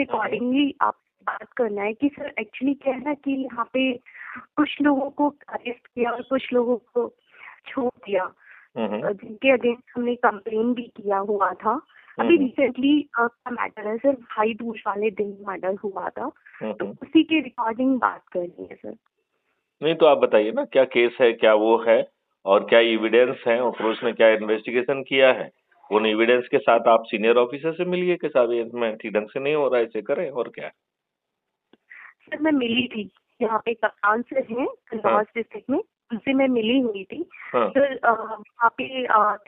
रिकॉर्डिंगली आप बात करना है कि सर एक्चुअली क्या है ना कि यहाँ पे कुछ लोगों को अरेस्ट किया और कुछ लोगों को छोड़ दिया, जिनके अगेंस्ट हमने कंप्लेन भी किया हुआ था। अभी रिसेंटली का मैटर है सर, भाई दूज वाले दिन मर्डर हुआ था, तो उसी की रिकॉर्डिंग बात करनी है सर। नहीं तो आप बताइए ना, क्या केस है, क्या वो है, और क्या एविडेंस है, और पुलिस ने क्या इन्वेस्टिगेशन किया है। उन एविडेंस के साथ आप सीनियर ऑफिसर से मिलिए कि साहब इसमें ठीक ढंग से नहीं हो रहा है, इसे करें, और क्या। सर मैं मिली थी, यहाँ पे कप्तान से हैं कन्नौज डिस्ट्रिक्ट में, उनसे मैं मिली हुई थी। सर वहाँ पे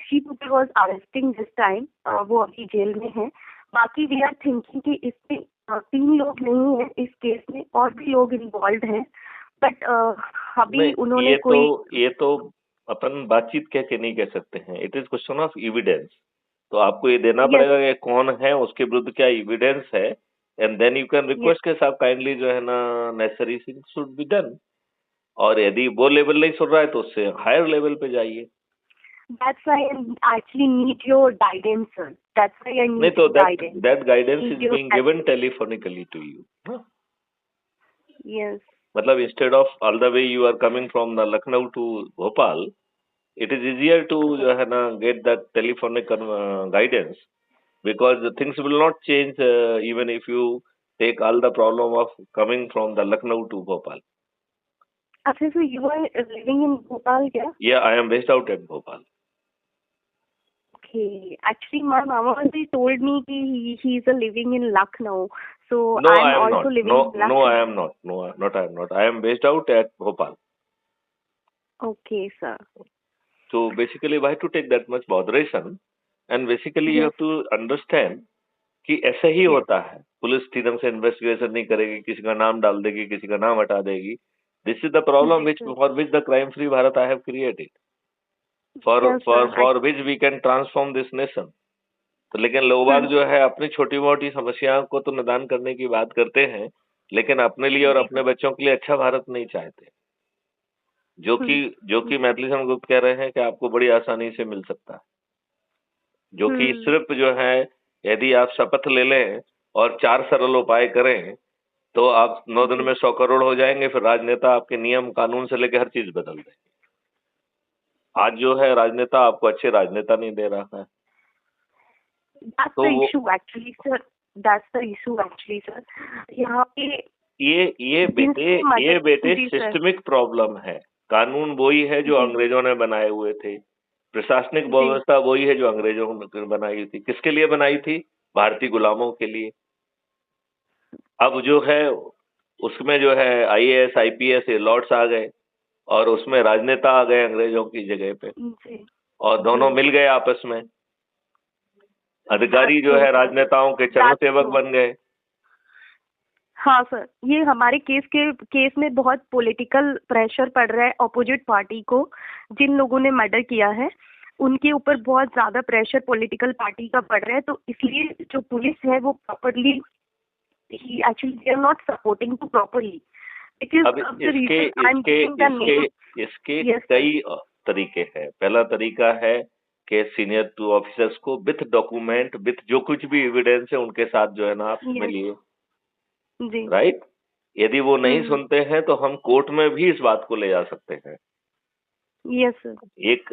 3 people was arresting this time, वो अभी जेल में है। बाकी वी आर थिंकिंग कि इसमें 3 लोग नहीं है इस केस में, और भी लोग इन्वॉल्व हैं, बट अभी उन्होंने ये तो अपन बातचीत कह के नहीं कह सकते हैं, it is question of evidence. तो आपको ये देना पड़ेगा कि कौन है, उसके विरुद्ध क्या एविडेंस है, and then you can request के साथ काइंडली जो है ना necessary things should be done. और यदि वो लेवल नहीं सुन रहा है तो उससे हायर लेवल पे जाइए। That's why I actually need your guidance, sir. That's why I need नहीं तो guidance. that guidance is being given telephonically to you, huh? Yes. मतलब instead of all the way you are coming from the Lucknow to Bhopal, it is easier to जो है ना get that telephonic guidance, because the things will not change even if you take all the problem of coming from the Lucknow to Bhopal. अच्छा, so you are living in Bhopal क्या? Yeah, I am based out at Bhopal. Okay, actually my mama only told me कि he is living in Lucknow, so No, I I am am also not. living in Lucknow. No, I am not. No, I am not. I am based out at Bhopal. Okay, sir. So basically, why to take that much botheration? And basically, you have to understand कि ऐसा ही होता है। Police ठीक ढंग से investigation नहीं करेगी, किसी का नाम डाल देगी, किसी का नाम हटा देगी। This is the problem for which the crime free Bharat I have created, for which we can transform this nation. तो लेकिन लोग बाग जो है अपनी छोटी मोटी समस्याओं को तो निदान करने की बात करते हैं, लेकिन अपने लिए और अपने बच्चों के लिए अच्छा भारत नहीं चाहते, जो कि मैथिली गुप्त कह रहे हैं कि आपको बड़ी आसानी से मिल सकता है। जो कि सिर्फ जो है यदि आप शपथ ले लें और 4 सरल उपाय करें तो आप 9 दिन में 100 करोड़ हो जाएंगे। फिर राजनेता आपके नियम कानून से लेकर हर चीज बदल देंगे। आज जो है राजनेता आपको अच्छे राजनेता नहीं दे रहा है। That's the issue actually, sir. That's the issue actually, sir. यहाँ पे ये बेटे सिस्टमिक प्रॉब्लम है। कानून वही है जो अंग्रेजों ने बनाए हुए थे, प्रशासनिक व्यवस्था वही है जो अंग्रेजों ने बनाई थी। किसके लिए बनाई थी? भारतीय गुलामों के लिए। अब जो है उसमें जो है IAS IPS लॉर्ड्स आ गए और उसमें राजनेता आ गए अंग्रेजों की जगह पे, और दोनों मिल गए आपस में। अधिकारी जो है राजनेताओं के चरण सेवक बन गए। हाँ सर, ये हमारे केस में बहुत पॉलिटिकल प्रेशर पड़ रहा है ऑपोजिट पार्टी को। जिन लोगों ने मर्डर किया है उनके ऊपर बहुत ज्यादा प्रेशर पॉलिटिकल पार्टी का पड़ रहा है, तो इसलिए जो पुलिस है वो properly actually they are not supporting to properly. इसके कई तरीके हैं। पहला तरीका है कि सीनियर 2 ऑफिसर्स को विथ डॉक्यूमेंट, विथ जो कुछ भी एविडेंस है उनके साथ जो है ना आप मिलिए, राइट। यदि वो नहीं सुनते हैं तो हम कोर्ट में भी इस बात को ले जा सकते हैं। Yes sir. एक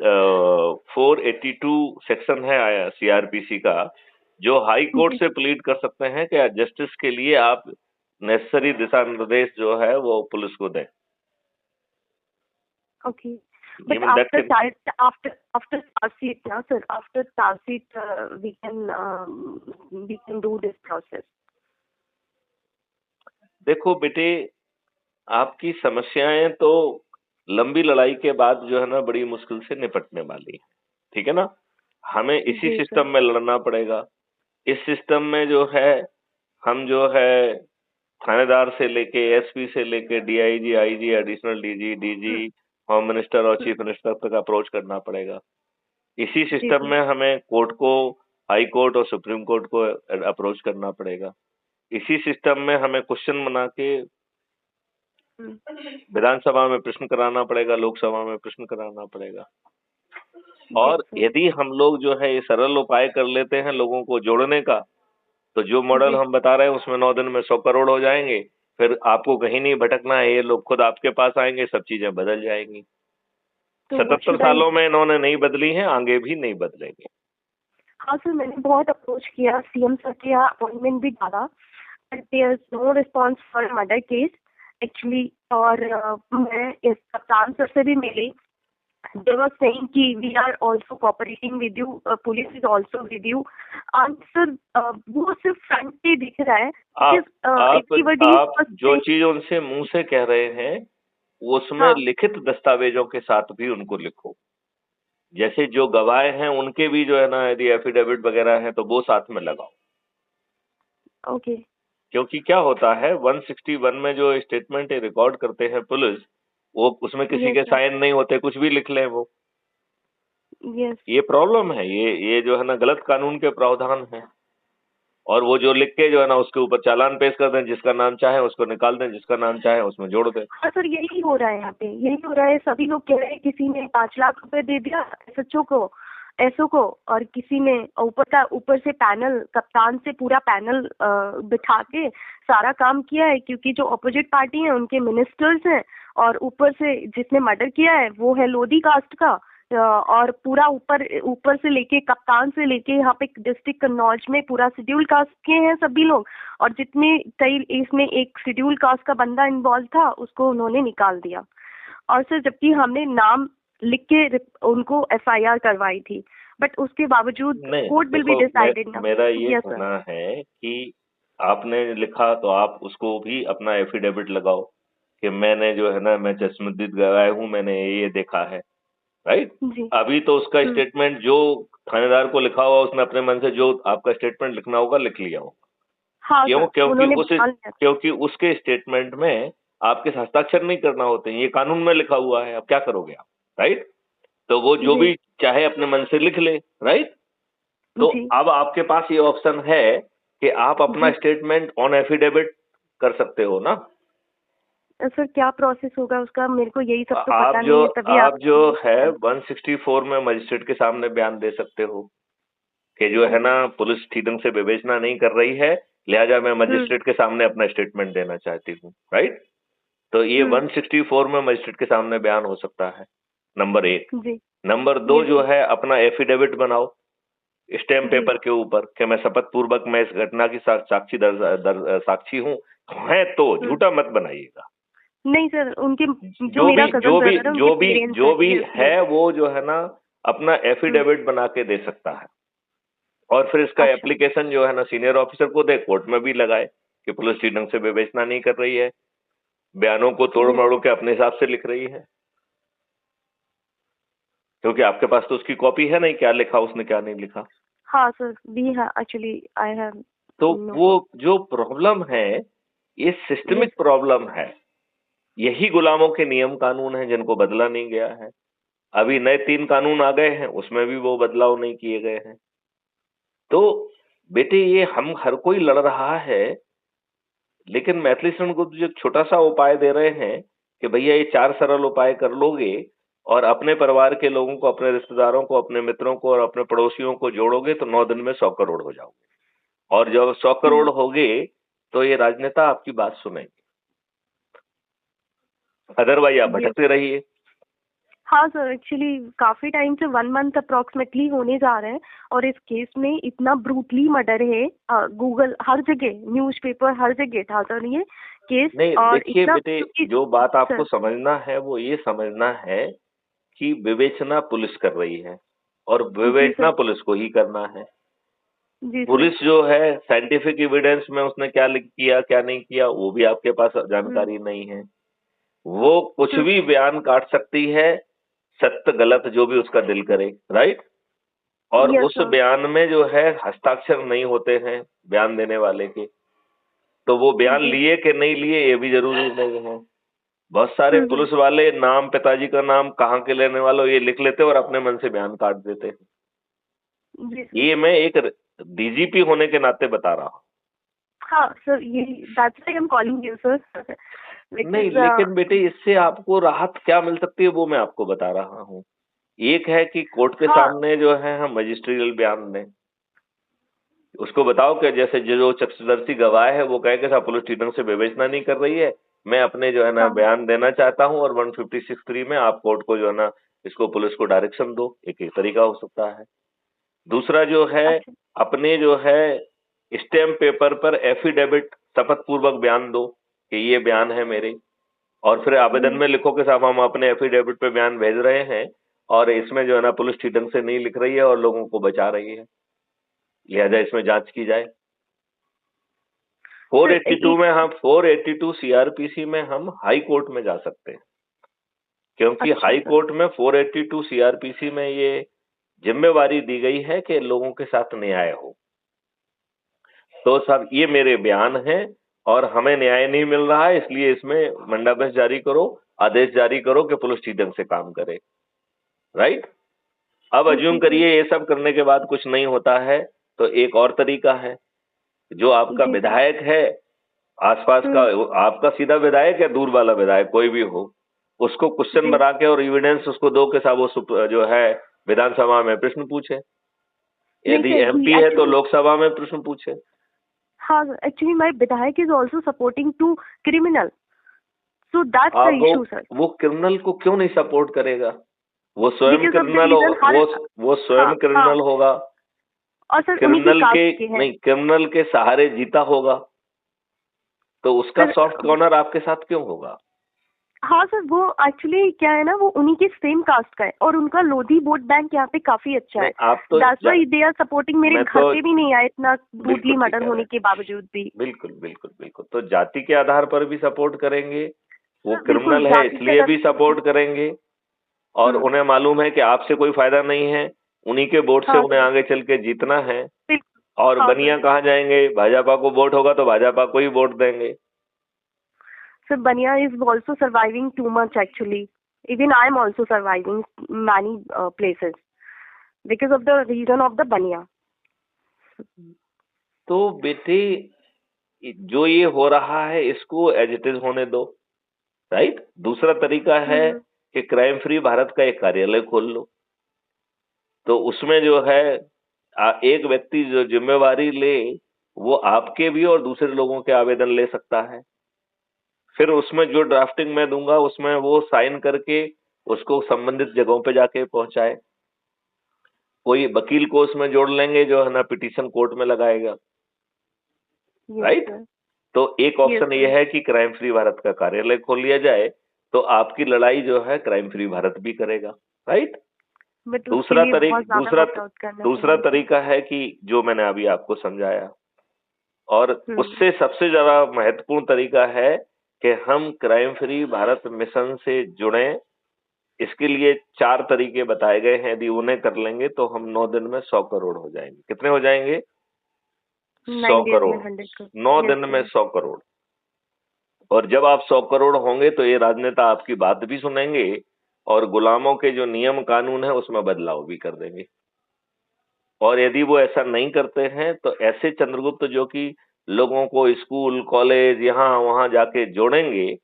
482 सेक्शन है CRPC का, जो हाई कोर्ट से प्लीड कर सकते हैं कि जस्टिस के लिए आप नेसेसरी दिशा निर्देश जो है वो पुलिस को दें। Okay, but after charge sheet, sir, after charge sheet we can do this process. देखो बेटे, आपकी समस्याएं तो लंबी लड़ाई के बाद जो है ना बड़ी मुश्किल से निपटने वाली है, ठीक है ना। हमें इसी सिस्टम में लड़ना पड़ेगा। इस सिस्टम में जो है हम जो है थानेदार से लेके SP से लेके DIG IG additional DG home minister और चीफ मिनिस्टर तक अप्रोच करना पड़ेगा। इसी सिस्टम में हमें कोर्ट को, हाई कोर्ट और सुप्रीम कोर्ट को अप्रोच करना पड़ेगा। इसी सिस्टम में हमें क्वेश्चन बना के विधानसभा में प्रश्न कराना पड़ेगा, लोकसभा में प्रश्न कराना पड़ेगा। और यदि हम लोग जो है ये सरल उपाय कर लेते हैं लोगों को जोड़ने का, तो जो मॉडल जी। हम बता रहे हैं उसमें 9 दिन में 100 करोड़ हो जाएंगे, फिर आपको कहीं नहीं भटकना है, ये लोग खुद आपके पास आएंगे, सब चीजें बदल जाएंगी। तो व्हाट 77 शुड आई? सालों में इन्होंने नहीं बदली है, आगे भी नहीं बदलेंगे। हाँ सर, मैंने बहुत अप्रोच किया, सीएम सर के यहाँ अपॉइंटमेंट भी डाला, but there is no response for murder case actually. और मैं इस कप्तान सर से भी मिली। They were saying कि we are also cooperating with you, police is also with you. Sir, वो सिर्फ फ्रंट पे दिख रहा है, आप because आप everybody आप was जो saying। चीज उनसे मुंह से कह रहे हैं उसमें हाँ। लिखित दस्तावेजों के साथ भी उनको लिखो। जैसे जो गवाह हैं उनके भी जो है ना, यदि एफिडेविट वगैरह है तो वो साथ में लगाओ। ओके। क्योंकि क्या होता है 161 में जो स्टेटमेंट रिकॉर्ड करते हैं पुलिस, वो उसमें किसी यस के सर। साइन नहीं होते, कुछ भी लिख लें वो। यस। ये प्रॉब्लम है, ये जो है ना गलत कानून के प्रावधान है। और वो जो लिख के जो है ना उसके ऊपर चालान पेश कर दें, जिसका नाम चाहे उसको निकाल दें, जिसका नाम चाहे उसमें जोड़ दें। हाँ सर, यही हो रहा है यहाँ पे, यही हो रहा है। सभी लोग कह रहे हैं किसी ने 5 लाख रुपए दे दिया एसएचओ को, एसओ को, और किसी ने ऊपर से पैनल, कप्तान से पूरा पैनल बिठा के सारा काम किया है, क्योंकि जो अपोजिट पार्टी है उनके मिनिस्टर्स हैं, और ऊपर से जिसने मर्डर किया है वो है लोधी कास्ट का। और पूरा ऊपर ऊपर से लेके कप्तान से लेके यहाँ पे डिस्ट्रिक्ट कन्नौज में पूरा शेड्यूल कास्ट के हैं सभी लोग। और जितने कई इसमें एक शेड्यूल कास्ट का बंदा इन्वॉल्व था उसको उन्होंने निकाल दिया। और सर जबकि हमने नाम लिख के उनको एफआईआर करवाई थी, बट उसके बावजूद नहीं कोर्ट विल बी देखो, डिसाइडेड ना। मेरा ये यस सर। कहना है कि आपने लिखा तो आप उसको भी अपना एफिडेविट लगाओ कि मैंने जो है ना, मैं चश्मदीद गवाह हूँ, मैंने ये देखा है। राइट। जी। अभी तो उसका स्टेटमेंट जो थानेदार को लिखा हुआ उसने अपने मन से जो आपका स्टेटमेंट लिखना होगा लिख लिया होगा। हाँ क्यों? सर, उन्होंने मान लिया। क्योंकि उसके स्टेटमेंट में आपके हस्ताक्षर नहीं करना होते हैं, ये कानून में लिखा हुआ है, अब क्या करोगे आप? राइट। तो वो जो जी। भी चाहे अपने मन से लिख ले। राइट। तो जी। अब आपके पास ये ऑप्शन है कि आप अपना जी। स्टेटमेंट ऑन एफिडेविट कर सकते हो ना। सर क्या प्रोसेस होगा उसका, मेरे को यही सब तो आप पता जो नहीं है, तभी आप आप। जो है 164 में मजिस्ट्रेट के सामने बयान दे सकते हो कि जो है ना पुलिस ठीक ढंग से विवेचना नहीं कर रही है, लिहाजा मैं मजिस्ट्रेट के सामने अपना स्टेटमेंट देना चाहती हूँ। राइट। तो ये 164 में मजिस्ट्रेट के सामने बयान हो सकता है, नंबर 1। जी। नंबर 2 यस जो सर। है अपना एफिडेविट बनाओ स्टैम्प जी। पेपर के ऊपर कि मैं शपथ पूर्वक मैं इस घटना की साक्षी हूँ। है तो झूठा मत बनाइएगा। नहीं सर, उनके जो जो मेरा भी कजन जो भी ब्रदर है उनके जो भी पेरेंट्स जो हैं। भी यस यस। है वो जो है ना अपना एफिडेविट बना के दे सकता है, और फिर इसका अच्छा। एप्लीकेशन जो है ना सीनियर ऑफिसर को दे, कोर्ट में भी लगाए कि पुलिस ठीक ढंग से विवेचना नहीं कर रही है, बयानों को तोड़ यस। मरोड़ के अपने हिसाब से लिख रही है। क्योंकि आपके पास तो उसकी कॉपी है नहीं, क्या लिखा उसने क्या नहीं लिखा। हाँ सर, वी है एक्चुअली, आई हैव तो नो। वो जो प्रॉब्लम है ये यस। सिस्टमिक प्रॉब्लम है। यही गुलामों के नियम कानून हैं जिनको बदला नहीं गया है। अभी नए 3 कानून आ गए हैं, उसमें भी वो बदलाव नहीं किए गए हैं। तो बेटे ये हम हर कोई लड़ रहा है, लेकिन मैथिली शरण गुप्त जो एक छोटा सा उपाय दे रहे हैं कि भैया ये 4 सरल उपाय कर लोगे और अपने परिवार के लोगों को, अपने रिश्तेदारों को, अपने मित्रों को और अपने पड़ोसियों को जोड़ोगे तो 9 दिन में 100 करोड़ हो जाओगे। और जब 100 करोड़ होगे तो ये राजनेता आपकी बात सुनेंगे, अदरवाइज आप जी। भटकते रहिए। हाँ सर, एक्चुअली काफी टाइम से 1 मंथ अप्रोक्सीमेटली होने जा रहे हैं, और इस केस में इतना ब्रूटली मर्डर है। गूगल हर जगह, न्यूज़पेपर हर जगह था सर ये केस। नहीं और देखिए इतना बेटे, जो बात आपको सर। समझना है वो ये समझना है कि विवेचना पुलिस कर रही है और जी विवेचना सर। पुलिस को ही करना है। जी सर। पुलिस जो है साइंटिफिक एविडेंस में उसने क्या किया क्या नहीं किया वो भी आपके पास जानकारी नहीं है। वो कुछ भी बयान काट सकती है, सत्य गलत जो भी उसका दिल करे। राइट। और यस उस सर। बयान में जो है हस्ताक्षर नहीं होते हैं बयान देने वाले के, तो वो बयान जी। लिए कि नहीं लिए ये भी जरूरी नहीं है। बहुत सारे पुलिस वाले नाम, पिताजी का नाम, कहाँ के लेने वाले, ये लिख लेते हैं और अपने मन से बयान काट देते हैं। जी सर। ये मैं एक डीजीपी होने के नाते बता रहा हूँ। हाँ सर, ये that's why I am calling you sir, नहीं बिकॉज लेकिन बेटे इससे आपको राहत क्या मिल सकती है वो मैं आपको बता रहा हूँ। एक है कि कोर्ट के हाँ। सामने जो है हम मजिस्ट्रियल बयान दें, उसको बताओ कि जैसे जो चक्षुदर्शी गवाह है वो कहे कि साहब पुलिस ठीक ढंग से विवेचना नहीं कर रही है, मैं अपने जो है ना हाँ बयान देना चाहता हूँ, और 156(3) में आप कोर्ट को जो है ना इसको पुलिस को डायरेक्शन दो। एक तरीका हो सकता है। दूसरा जो है, अच्छा अपने जो है स्टैम्प पेपर पर एफिडेविट शपथ पूर्वक बयान दो कि ये बयान है मेरे, और फिर आवेदन में लिखो कि साहब हम अपने एफिडेविट पे बयान भेज रहे हैं और इसमें जो है ना पुलिस ठीक ढंग से नहीं लिख रही है और लोगों को बचा रही है, लिहाजा इसमें जांच की जाए। सर 482 में हम 482 सीआरपीसी में हम हाई कोर्ट में जा सकते हैं, क्योंकि अच्छा हाई सर कोर्ट में 482 सीआरपीसी में ये जिम्मेवारी दी गई है कि लोगों के साथ न्याय हो। तो साहब ये मेरे बयान हैं और हमें न्याय नहीं मिल रहा है, इसलिए इसमें मंडाबस जारी करो, आदेश जारी करो कि पुलिस ठीक ढंग से काम करे। राइट। अब अज्यूम ओके सर करिए ये सब करने के बाद कुछ नहीं होता है, तो एक और तरीका है, जो आपका जी सर विधायक है आसपास का, आपका सीधा विधायक या दूर वाला विधायक कोई भी हो, उसको क्वेश्चन जी बना के और एविडेंस उसको दो के साथ वो जो है विधानसभा में प्रश्न पूछे, नहीं यदि सर एमपी ही है तो एक्चुअली लोकसभा में प्रश्न पूछे। हाँ एक्चुअली माय विधायक is also supporting to criminal so that's the आप इशू सर वो क्रिमिनल को क्यों नहीं सपोर्ट करेगा? वो स्वयं because of the criminal reason होगा, हर वो हाँ स्वयं हाँ क्रिमिनल होगा, और सर उन्हीं की क्रिमिनल के, कास्ट के हैं नहीं, क्रिमिनल के सहारे जीता होगा, तो उसका सर सॉफ्ट कॉर्नर आपके साथ क्यों होगा? हाँ सर वो एक्चुअली क्या है ना वो उन्हीं के सेम कास्ट का है और उनका लोधी वोट बैंक यहाँ पे काफी अच्छा नहीं, है आप तो that's why they are supporting मेरे मैं घर तो पे भी नहीं आए इतना ब्रूटली बिल्कुल ठीक मर्डर कह रहे होने हैं, के बावजूद भी बिल्कुल बिल्कुल बिल्कुल, तो जाति के आधार पर भी सपोर्ट करेंगे, वो सर बिल्कुल क्रिमिनल है जाति के इसलिए अलग भी सपोर्ट करेंगे, और हम्म उन्हें मालूम है कि आपसे कोई फायदा नहीं है, उन्हीं के वोट से हाँ उन्हें सर आगे चल के जीतना है, बिल्कुल और हाँ सर बनिया कहाँ जाएंगे? भाजपा को वोट होगा तो भाजपा को ही वोट देंगे। Sir Bania is also surviving too much actually even I am also surviving many places because of the reason of the Bania तो बेटे जो ये हो रहा है इसको एज इट इज होने दो। राइट। दूसरा तरीका है हम्म कि क्राइम फ्री भारत का एक कार्यालय खोल लो, तो उसमें जो है एक व्यक्ति जो जिम्मेवारी ले, वो आपके भी और दूसरे लोगों के आवेदन ले सकता है, फिर उसमें जो ड्राफ्टिंग मैं दूंगा उसमें वो साइन करके उसको संबंधित जगहों पे जाके पहुंचाए। कोई वकील को उसमें जोड़ लेंगे जो है ना पिटीशन कोर्ट में लगाएगा। Yes right. सर तो एक यस ऑप्शन ये सर है कि क्राइम फ्री भारत का कार्यालय खोल लिया जाए, तो आपकी लड़ाई जो है क्राइम फ्री भारत भी करेगा। राइट। बट उसके दूसरा लिए तरीक बहुत ज्यादा दूसरा वर्कआउट करना दूसरा पड़ेगा सर तरीका है कि जो मैंने अभी आपको समझाया, और हम्म उससे सबसे ज्यादा महत्वपूर्ण तरीका है कि हम क्राइम फ्री भारत मिशन से जुड़ें। इसके लिए 4 तरीके बताए गए हैं, यदि उन्हें कर लेंगे तो हम 9 दिन में 100 करोड़ हो जाएंगे। कितने हो जाएंगे? 100 9 डेज में करोड़। 100 करोड़ 9 यस दिन में सर 100 करोड़। और जब आप 100 करोड़ होंगे तो ये राजनेता आपकी बात भी सुनेंगे और गुलामों के जो नियम कानून है उसमें बदलाव भी कर देंगे। और यदि वो ऐसा नहीं करते हैं तो ऐसे चंद्रगुप्त जो कि लोगों को स्कूल कॉलेज यहाँ वहां जाके जोड़ेंगे,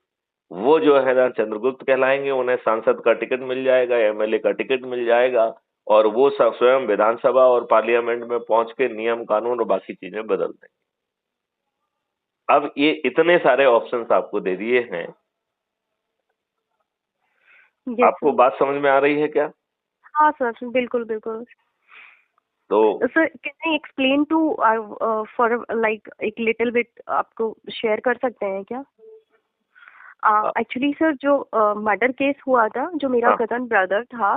वो जो है ना चंद्रगुप्त कहलाएंगे। उन्हें सांसद का टिकट मिल जाएगा, एमएलए का टिकट मिल जाएगा, और वो सब स्वयं विधानसभा और पार्लियामेंट में पहुंच के नियम कानून और बाकी चीजें बदल देंगे। अब ये इतने सारे ऑप्शंस आपको दे दिए हैं, यस आपको सर बात समझ में आ रही है क्या? हाँ सर बिल्कुल बिल्कुल तो sir can I explain to for like एक लिटिल बिट आपको शेयर कर सकते हैं क्या अ, एक्चुअली सर जो मर्डर केस हुआ था जो मेरा हाँ, कजन ब्रदर था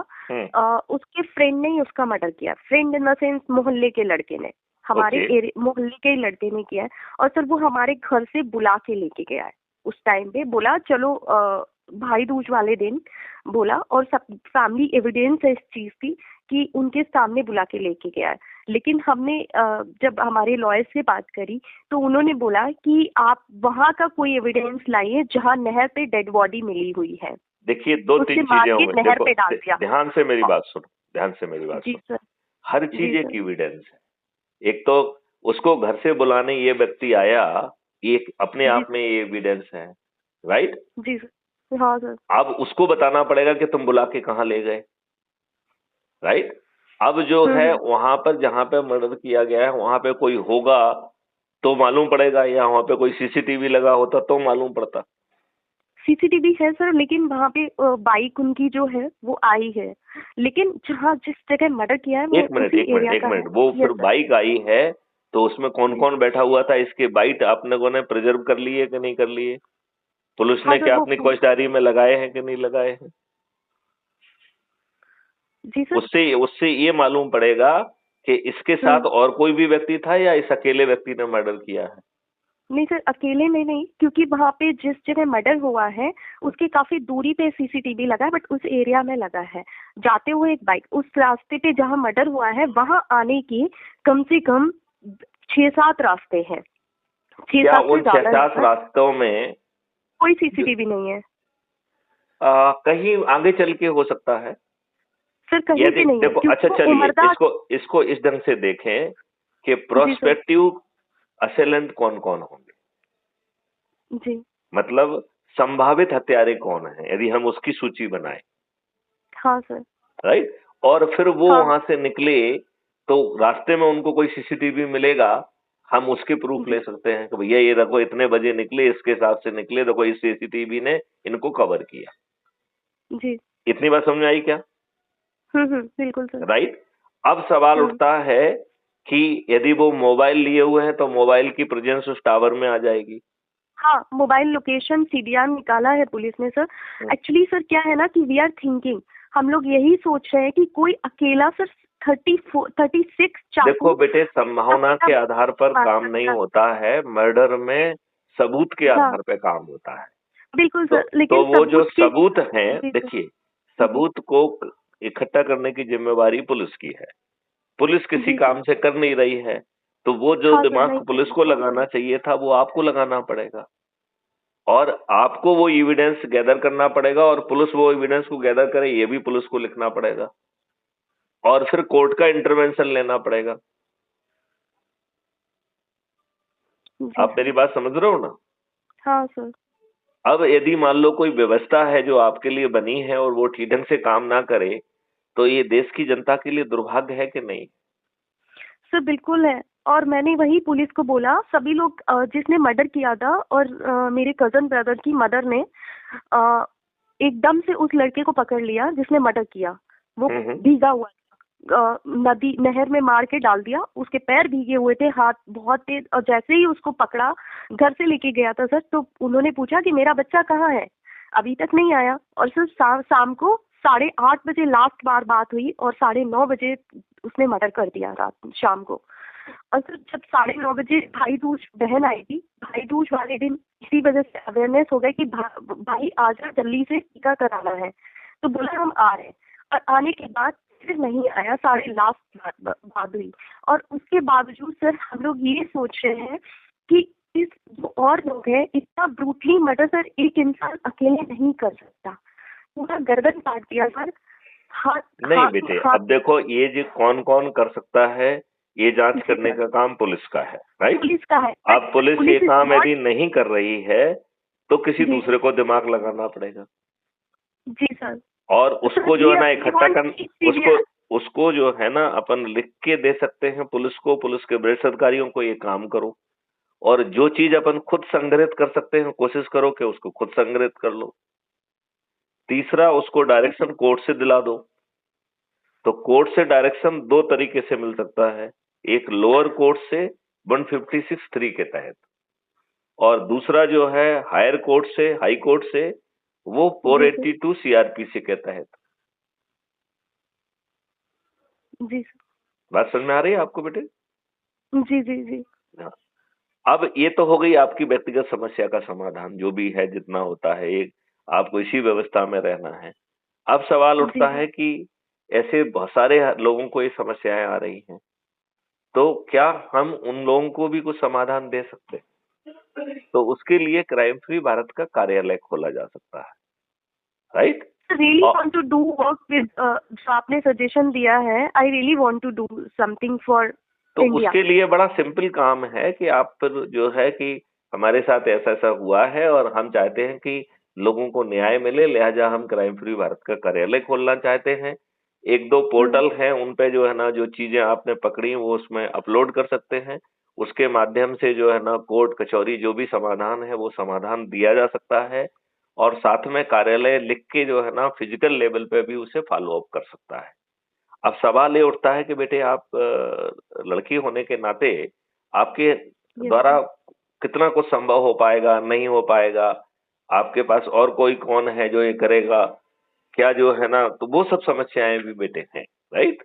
उसके फ्रेंड ने ही उसका मर्डर किया फ्रेंड इन द सेंस मोहल्ले के लड़के ने हमारे ओके, मोहल्ले के ही लड़के ने किया है और सर वो हमारे घर से बुला के लेके गया है उस टाइम पे बोला चलो भाई दूज वाले दिन बोला और सब फैमिली एविडेंस है इस चीज की कि उनके सामने बुला के लेके गया है लेकिन हमने जब हमारे लॉयर से बात करी तो उन्होंने बोला कि आप वहाँ का कोई एविडेंस लाइए जहाँ नहर पे डेड बॉडी मिली हुई है देखिए 2-3 उससे मार चीजें के होंगी, नहर देखो पे डाल दिया ध्यान से मेरी अ, बात सुनो, ध्यान से मेरी बात जी सुनो। सर हर जी चीज एक सर एविडेंस है। एक तो उसको घर से बुलाने ये व्यक्ति आया, ये अपने जी आप में ये एविडेंस है। राइट। जी सर हाँ सर अब उसको बताना पड़ेगा कि तुम बुला के कहाँ ले गए। राइट। अब जो है वहां पर जहां पे मर्डर किया गया है वहां पे कोई होगा तो मालूम पड़ेगा, या वहां पे कोई सीसीटीवी लगा होता तो मालूम पड़ता। सीसीटीवी है सर, लेकिन वहाँ पे बाइक उनकी जो है वो आई है, लेकिन जहाँ जिस जगह मर्डर किया है वो एक मिनट उसी एक मिनट एरिया एक का है। मिनट, वो यस फिर सर। बाइक आई है तो उसमें कौन जी कौन बैठा हुआ था, इसके बाइट आप लोगों ने प्रिजर्व कर लिए कि नहीं कर लिए? पुलिस हाँ ने सर क्या वो अपनी फौजदारी में लगाए हैं कि नहीं लगाए हैं? जी सर। उससे उससे ये मालूम पड़ेगा कि इसके साथ और कोई भी व्यक्ति था या इस अकेले व्यक्ति ने मर्डर किया है। नहीं सर, अकेले में नहीं, क्योंकि वहाँ पे जिस जगह मर्डर हुआ है उसके काफी दूरी पे सीसीटीवी लगा है, बट उस एरिया में लगा है। जाते हुए एक बाइक उस रास्ते पे जहाँ मर्डर हुआ है वहाँ आने की कम से कम 6-7 रास्ते हैं, छह क्या सात से उन ज्यादा है 50 सर। रास्तों में कोई जो, सीसीटीवी नहीं है कहीं आगे चल के हो सकता है? सर, कहीं यदि भी नहीं है, देखो, अच्छा क्योंकि वो चलिए उमरदा। इसको इसको इस ढंग से देखें कि जी सर। प्रोस्पेक्टिव असेलेंट कौन कौन होंगे, जी। मतलब संभावित हत्यारे कौन हैं, यदि हम उसकी सूची बनाएं, हाँ सर। राइट? और फिर वो हाँ। वहां से निकले तो रास्ते में उनको कोई सीसीटीवी मिलेगा, हम उसके प्रूफ जी ले सकते हैं कि भैया ये देखो इतने बजे निकले, इसके हिसाब से निकले, देखो इस सीसीटीवी ने इनको कवर किया। जी। इतनी बात समझ में आई क्या? बिल्कुल सर। राइट। अब सवाल उठता है कि यदि वो मोबाइल लिए हुए हैं तो मोबाइल की प्रेजेंस उस टावर में आ जाएगी। हाँ, मोबाइल लोकेशन सीडीआर निकाला है पुलिस ने सर। एक्चुअली सर क्या है ना कि वी आर थिंकिंग, हम लोग यही सोच रहे हैं कि कोई अकेला सर 36 चाकू। देखो बेटे, संभावना के आधार पर काम नहीं होता है, मर्डर में सबूत के हाँ आधार पर काम होता है। बिल्कुल तो, सर, लेकिन वो जो सबूत के। सबूत हैं, जी सर। देखिए, जी। सबूत को इकट्ठा करने की जिम्मेवारी पुलिस की है। पुलिस किसी जी सर। काम से कर नहीं रही है, तो वो जो हाँ सर, नहीं दिमाग पुलिस करें। को लगाना चाहिए था वो आपको लगाना पड़ेगा, और आपको वो एविडेंस गैदर करना पड़ेगा, और पुलिस वो एविडेंस को गैदर करे ये भी पुलिस को लिखना पड़ेगा, और फिर कोर्ट का इंटरवेंशन लेना पड़ेगा। जी आप सर। मेरी बात समझ रहे हो ना? हाँ सर। अब यदि मान लो कोई व्यवस्था है जो आपके लिए बनी है और वो ठीक ढंग से काम ना करे, तो ये देश की जनता के लिए दुर्भाग्य है कि नहीं? सर बिल्कुल है, और मैंने वही पुलिस को बोला, सभी लोग जिसने मर्डर किया था, और मेरे कजन ब्रदर की मदर ने अ, एकदम से उस लड़के को पकड़ लिया जिसने मर्डर किया। वो हम्म। भीगा हुआ था, नदी नहर में मार के डाल दिया, उसके पैर भीगे हुए थे, हाथ बहुत तेज, और जैसे ही उसको पकड़ा घर से लेके गया था सर, तो उन्होंने पूछा कि मेरा बच्चा कहाँ है, अभी तक नहीं आया। और सर शाम को 8:30 बजे लास्ट बार बात हुई, और 9:30 बजे उसने मर्डर कर दिया रात शाम को। और सर जब 9:30 बजे भाई दूज बहन आई थी, भाई दूज वाले दिन इसी वजह से अवेयरनेस हो गया कि भाई आ जा, जल्दी से टीका कराना है, तो बोला हम आ रहे हैं। और आने के बाद फिर नहीं आया, साढ़े लास्ट बात हुई। और उसके बावजूद सर हम लोग ये सोच रहे हैं कि इस जो और लोग हैं, इतना ब्रूटली मर्डर सर एक इंसान अकेले नहीं कर सकता। पूरा गर्दन काट दिया सर। हाथ नहीं हाथ बेटे, हाथ अब देखो ये जो कौन कौन कर सकता है ये जांच जी करने सर, का काम पुलिस का है, राइट? पुलिस का है, अब बट पुलिस ये पुलिस इज काम नॉट। यदि नहीं कर रही है तो किसी जी दूसरे को दिमाग लगाना पड़ेगा, जी सर। और सर उसको जो है ना वी इकट्ठा वांट कर, उसको सीरियस। उसको जो है ना अपन लिख के दे सकते हैं पुलिस को, पुलिस के वरिष्ठ अधिकारियों को, ये काम करो। और जो चीज अपन खुद संग्रहित कर सकते हैं कोशिश करो कि उसको खुद संग्रहित कर लो। तीसरा, उसको डायरेक्शन कोर्ट से दिला दो। तो कोर्ट से डायरेक्शन दो तरीके से मिल सकता है, एक लोअर कोर्ट से 156(3) के तहत, और दूसरा जो है हायर कोर्ट से, हाई कोर्ट से, वो जी सर। 482 सीआरपीसी के तहत। जी सर। बात समझ में आ रही है आपको बेटे? जी जी जी। हाँ। अब ये तो हो गई आपकी व्यक्तिगत समस्या का समाधान, जो भी है जितना होता है, एक आपको इसी व्यवस्था में रहना है। अब सवाल जी उठता जी। है कि ऐसे बहुत सारे लोगों को ये समस्याएं आ रही हैं, तो क्या हम उन लोगों को भी कुछ समाधान दे सकते हैं? तो उसके लिए क्राइम फ्री भारत का कार्यालय खोला जा सकता है, right? Really want to do work with, जो आपने सजेशन दिया है, I really want to do something for तो इंडिया। उसके लिए बड़ा सिंपल काम है कि आप फिर जो है कि हमारे साथ ऐसा ऐसा हुआ है और हम चाहते हैं कि लोगों को न्याय मिले, लिहाजा हम क्राइम फ्री भारत का कार्यालय खोलना चाहते हैं। एक दो पोर्टल हैं, उन पे जो है ना जो चीजें आपने पकड़ी वो उसमें अपलोड कर सकते हैं। उसके माध्यम से जो है ना कोर्ट कचौरी जो भी समाधान है वो समाधान दिया जा सकता है, और साथ में कार्यालय लिख के जो है ना फिजिकल लेवल पे भी उसे फॉलो अप कर सकता है। अब सवाल ये उठता है कि बेटे आप लड़की होने के नाते आपके यस द्वारा सर। कितना कुछ संभव हो पाएगा, नहीं हो पाएगा, आपके पास और कोई कौन है जो ये करेगा, क्या जो है ना, तो वो सब समस्याएं भी बेटे हैं, राइट।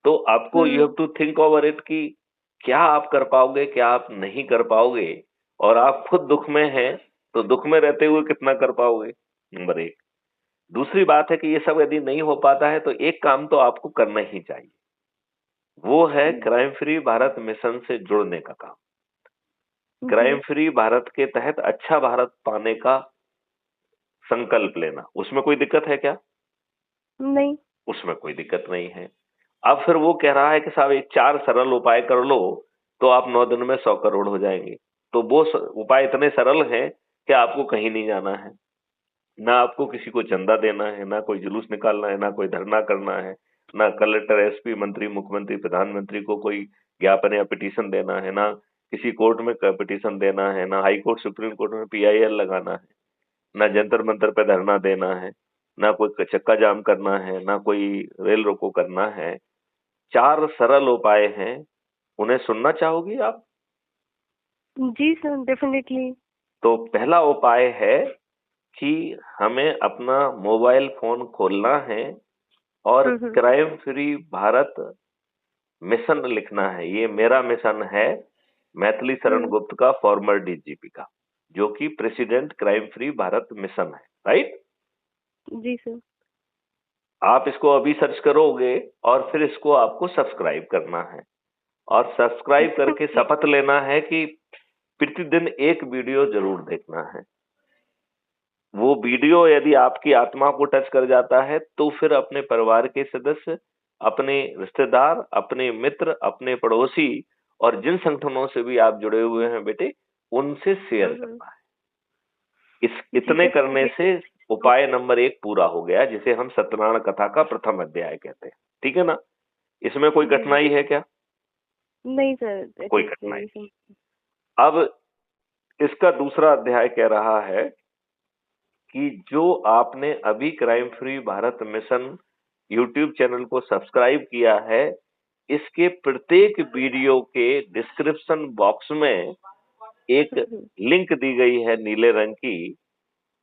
तो आपको you have to think over it कि क्या आप कर पाओगे, क्या आप नहीं कर पाओगे, और आप खुद दुख में हैं तो दुख में रहते हुए कितना कर पाओगे, नंबर एक। दूसरी बात है कि ये सब यदि नहीं हो पाता है तो एक काम तो आपको करना ही चाहिए, वो है क्राइम फ्री भारत मिशन से जुड़ने का काम। क्राइम फ्री भारत के तहत अच्छा भारत पाने का संकल्प लेना, उसमें कोई दिक्कत है क्या? नहीं। उसमें कोई दिक्कत नहीं है। अब फिर वो कह रहा है कि साहब एक 4 सरल उपाय कर लो तो आप 9 दिन में 100 करोड़ हो जाएंगे। तो वो उपाय इतने सरल हैं कि आपको कहीं नहीं जाना है, ना आपको किसी को चंदा देना है, ना कोई जुलूस निकालना है, ना कोई धरना करना है, ना कलेक्टर, एसपी, मंत्री, मुख्यमंत्री, प्रधानमंत्री को कोई ज्ञापन या पिटीशन देना है, ना किसी कोर्ट में पिटीशन देना है, ना हाई कोर्ट सुप्रीम कोर्ट में पीआईएल लगाना है, ना जंतर मंतर पे धरना देना है, ना कोई चक्का जाम करना है, ना कोई रेल रोको करना है। 4 सरल उपाय हैं, उन्हें सुनना चाहोगी आप? जी सर, डेफिनेटली। तो पहला उपाय है कि हमें अपना मोबाइल फोन खोलना है और क्राइम फ्री भारत मिशन लिखना है। ये मेरा मिशन है, मैथिली शरण गुप्त का, फॉर्मर डीजीपी का, जो कि president crime free Bharat mission है, राइट। जी सर। आप इसको अभी सर्च करोगे और फिर इसको आपको सब्सक्राइब करना है, और सब्सक्राइब करके शपथ लेना है कि प्रतिदिन एक वीडियो जरूर देखना है। वो वीडियो यदि आपकी आत्मा को टच कर जाता है तो फिर अपने परिवार के सदस्य, अपने रिश्तेदार, अपने मित्र, अपने पड़ोसी और जिन संगठनों से भी आप जुड़े हुए हैं बेटे, उनसे शेयर करना है। इस इतने करने से उपाय नंबर 1 पूरा हो गया, जिसे हम सत्यनारायण कथा का प्रथम अध्याय कहते हैं। ठीक है ना? इसमें कोई कठिनाई है क्या? नहीं सर, कोई कठिनाई नहीं। अब इसका दूसरा अध्याय कह रहा है कि जो आपने अभी crime free Bharat mission YouTube channel को सब्सक्राइब किया है, इसके प्रत्येक वीडियो के डिस्क्रिप्शन बॉक्स में एक लिंक दी गई है नीले रंग की,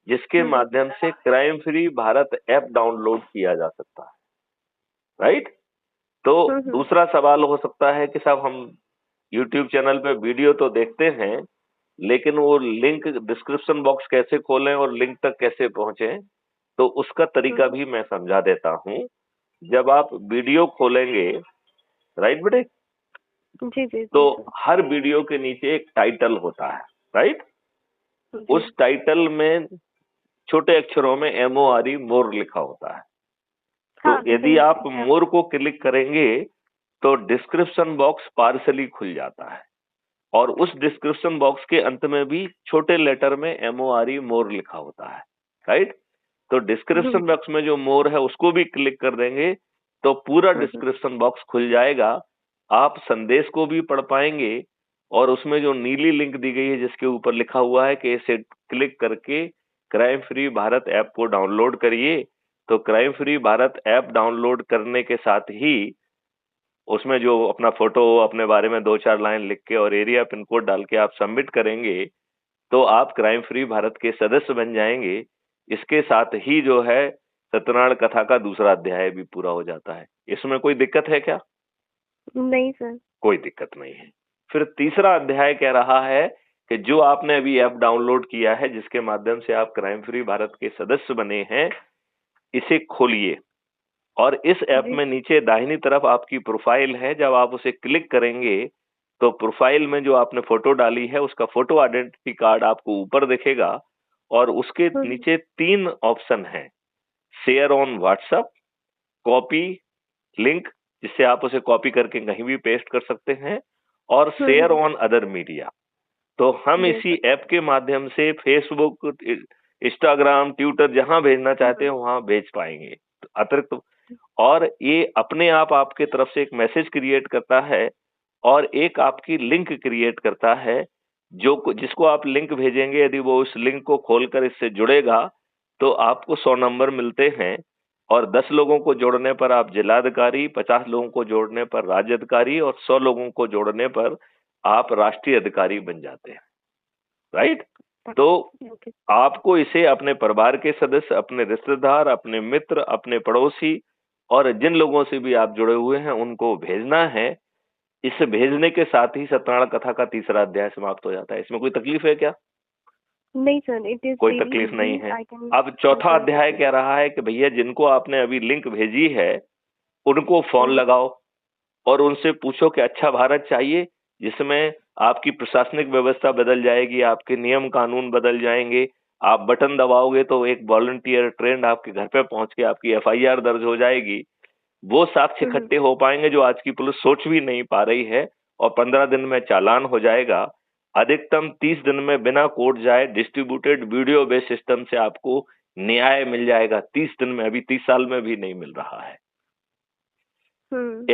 जिसके माध्यम से crime free Bharat app download किया जा सकता है, राइट। तो दूसरा सवाल हो सकता है कि साहब हम यूट्यूब चैनल पे वीडियो तो देखते हैं, लेकिन वो लिंक डिस्क्रिप्शन बॉक्स कैसे खोलें और लिंक तक कैसे पहुंचे, तो उसका तरीका भी मैं समझा देता हूं। जब आप वीडियो खोलेंगे, राइट बेटे, जी जी तो सर। हर वीडियो के नीचे एक टाइटल होता है, राइट। उस टाइटल में छोटे अक्षरों में MORE मोर लिखा होता है। तो यदि आप मोर को क्लिक करेंगे तो डिस्क्रिप्शन बॉक्स पार्सली खुल जाता है, और उस डिस्क्रिप्शन बॉक्स के अंत में भी छोटे लेटर में MORE मोर लिखा होता है, राइट। तो डिस्क्रिप्शन बॉक्स में जो मोर है उसको भी क्लिक कर देंगे तो पूरा डिस्क्रिप्शन बॉक्स खुल जाएगा। आप संदेश को भी पढ़ पाएंगे, और उसमें जो नीली लिंक दी गई है जिसके ऊपर लिखा हुआ है कि इसे क्लिक करके क्राइम फ्री भारत ऐप को डाउनलोड करिए, तो crime free Bharat app download करने के साथ ही उसमें जो अपना फोटो, अपने बारे में 2-4 लाइन लिख के और एरिया पिन कोड डाल के आप सबमिट करेंगे तो आप क्राइम फ्री भारत के सदस्य बन जाएंगे। इसके साथ ही जो है सत्यनारायण कथा का दूसरा अध्याय भी पूरा हो जाता है। इसमें कोई दिक्कत है क्या? नहीं सर। कोई दिक्कत नहीं है। फिर तीसरा अध्याय कह रहा है कि जो आपने अभी ऐप डाउनलोड किया है, जिसके माध्यम से आप क्राइम फ्री भारत के सदस्य बने हैं, इसे खोलिए, और इस ऐप में नीचे दाहिनी तरफ आपकी प्रोफाइल है। जब आप उसे क्लिक करेंगे तो प्रोफाइल में जो आपने फोटो डाली है उसका फोटो आइडेंटिटी कार्ड आपको ऊपर दिखेगा, और उसके नीचे 3 ऑप्शन हैं, share on WhatsApp, copy link, जिससे आप उसे कॉपी करके कहीं भी पेस्ट कर सकते हैं, और शेयर ऑन अदर मीडिया। तो हम इसी ऐप के माध्यम से फेसबुक, इंस्टाग्राम, ट्विटर, जहां भेजना चाहते हैं वहां भेज पाएंगे। अतिरिक्त और ये अपने आप आपके तरफ से एक मैसेज क्रिएट करता है और एक आपकी लिंक क्रिएट करता है, जो जिसको आप लिंक भेजेंगे, यदि वो उस लिंक को खोलकर इससे जुड़ेगा तो आपको 100 नंबर मिलते हैं और 10 लोगों को जोड़ने पर आप जिलाधिकारी, 50 लोगों को जोड़ने पर राज्य अधिकारी और 100 लोगों को जोड़ने पर आप राष्ट्रीय अधिकारी बन जाते हैं, राइट? तो आपको इसे अपने परिवार के सदस्य, अपने रिश्तेदार, अपने मित्र, अपने पड़ोसी और जिन लोगों से भी आप जुड़े हुए हैं उनको भेजना है। इसे भेजने के साथ ही सत्यनारायण कथा का तीसरा अध्याय समाप्त हो जाता है। इसमें कोई तकलीफ है क्या? नहीं सर, इट इज कोई तकलीफ नहीं है। अब चौथा अध्याय कह रहा है कि भैया जिनको आपने अभी लिंक भेजी है उनको फोन लगाओ और उनसे पूछो कि अच्छा भारत चाहिए, जिसमें आपकी प्रशासनिक व्यवस्था बदल जाएगी, आपके नियम कानून बदल जाएंगे। आप बटन दबाओगे तो एक वॉलंटियर ट्रेंड आपके घर पे पहुंच के आपकी एफआईआर दर्ज हो जाएगी। वो साक्ष्य इकट्ठे हो पाएंगे जो आज की पुलिस सोच भी नहीं पा रही है और 15 दिन में चालान हो जाएगा। अधिकतम 30 दिन में बिना कोर्ट जाए डिस्ट्रीब्यूटेड वीडियो बेस्ड सिस्टम से आपको न्याय मिल जाएगा 30 दिन में। अभी 30 साल में भी नहीं मिल रहा है।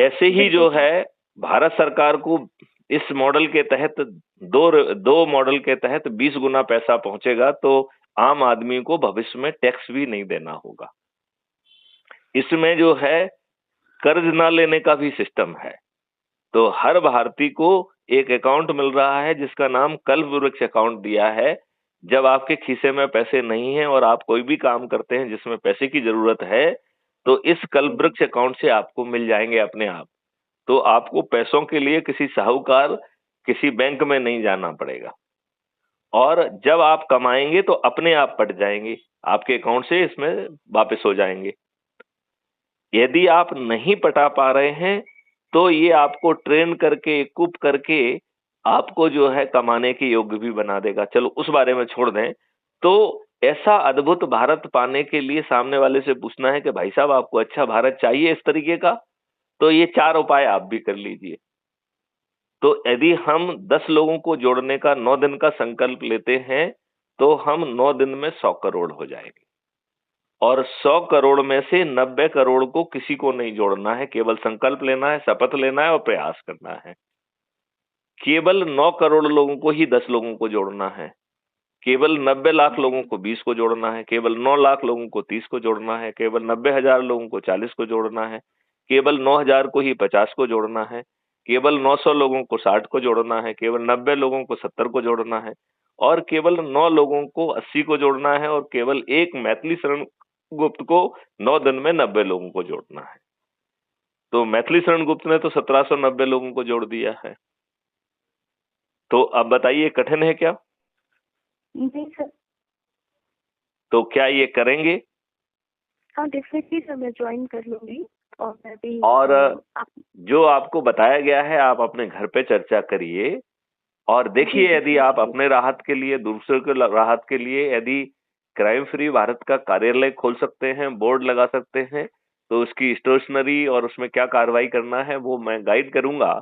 ऐसे ही जो है भारत सरकार को इस मॉडल के तहत दो मॉडल के तहत 20 गुना पैसा पहुंचेगा तो आम आदमी को भविष्य में टैक्स भी नहीं देना होगा। इसमें जो है कर्ज ना लेने का भी सिस्टम है। तो हर भारतीय को एक अकाउंट मिल रहा है जिसका नाम कल्प वृक्ष अकाउंट दिया है। जब आपके खीसे में पैसे नहीं हैं और आप कोई भी काम करते हैं जिसमें पैसे की जरूरत है तो इस कल्प वृक्ष अकाउंट से आपको मिल जाएंगे अपने आप। तो आपको पैसों के लिए किसी साहूकार, किसी बैंक में नहीं जाना पड़ेगा और जब आप कमाएंगे तो अपने आप पट जाएंगे, आपके अकाउंट से इसमें वापस हो जाएंगे। यदि आप नहीं पटा पा रहे हैं तो ये आपको ट्रेन करके, कुप करके आपको जो है कमाने के योग्य भी बना देगा। चलो उस बारे में छोड़ दें। तो ऐसा अद्भुत भारत पाने के लिए सामने वाले से पूछना है कि भाई साहब आपको अच्छा भारत चाहिए इस तरीके का, तो ये 4 उपाय आप भी कर लीजिए। तो यदि हम 10 लोगों को जोड़ने का 9 दिन का संकल्प लेते हैं तो हम 9 दिन में 100 करोड़ हो जाएंगे और 100 करोड़ में से 90 करोड़ को किसी को नहीं जोड़ना है, केवल संकल्प लेना है, शपथ लेना है और प्रयास करना है। केवल 9 करोड़ लोगों को ही 10 लोगों को जोड़ना है, केवल 90 लाख लोगों को 20 को जोड़ना है, केवल 9 लाख लोगों को 30 को जोड़ना है, केवल 90,000 लोगों को 40 को जोड़ना है, केवल 9,000 को ही 50 को जोड़ना है, केवल 900 लोगों को 60 को जोड़ना है, केवल 90 लोगों को 70 को जोड़ना है और केवल 9 लोगों को 80 को जोड़ना है और केवल एक मैथिली शरण गुप्त को 9 दिन में 90 लोगों को जोड़ना है। तो मैथिली शरण गुप्त ने तो 1790 लोगों को जोड़ दिया है। तो अब बताइए कठिन है क्या? नहीं सर। तो क्या ये करेंगे? हाँ डेफिनेटली सर, मैं ज्वाइन कर लूंगी और मैं भी। और जो आपको बताया गया है आप अपने घर पे चर्चा करिए और देखिए यदि आप अपने राहत के लिए, दूसरों के राहत के लिए यदि क्राइम फ्री भारत का कार्यालय खोल सकते हैं, बोर्ड लगा सकते हैं, तो उसकी स्टेशनरी और उसमें क्या कार्रवाई करना है वो मैं गाइड करूंगा।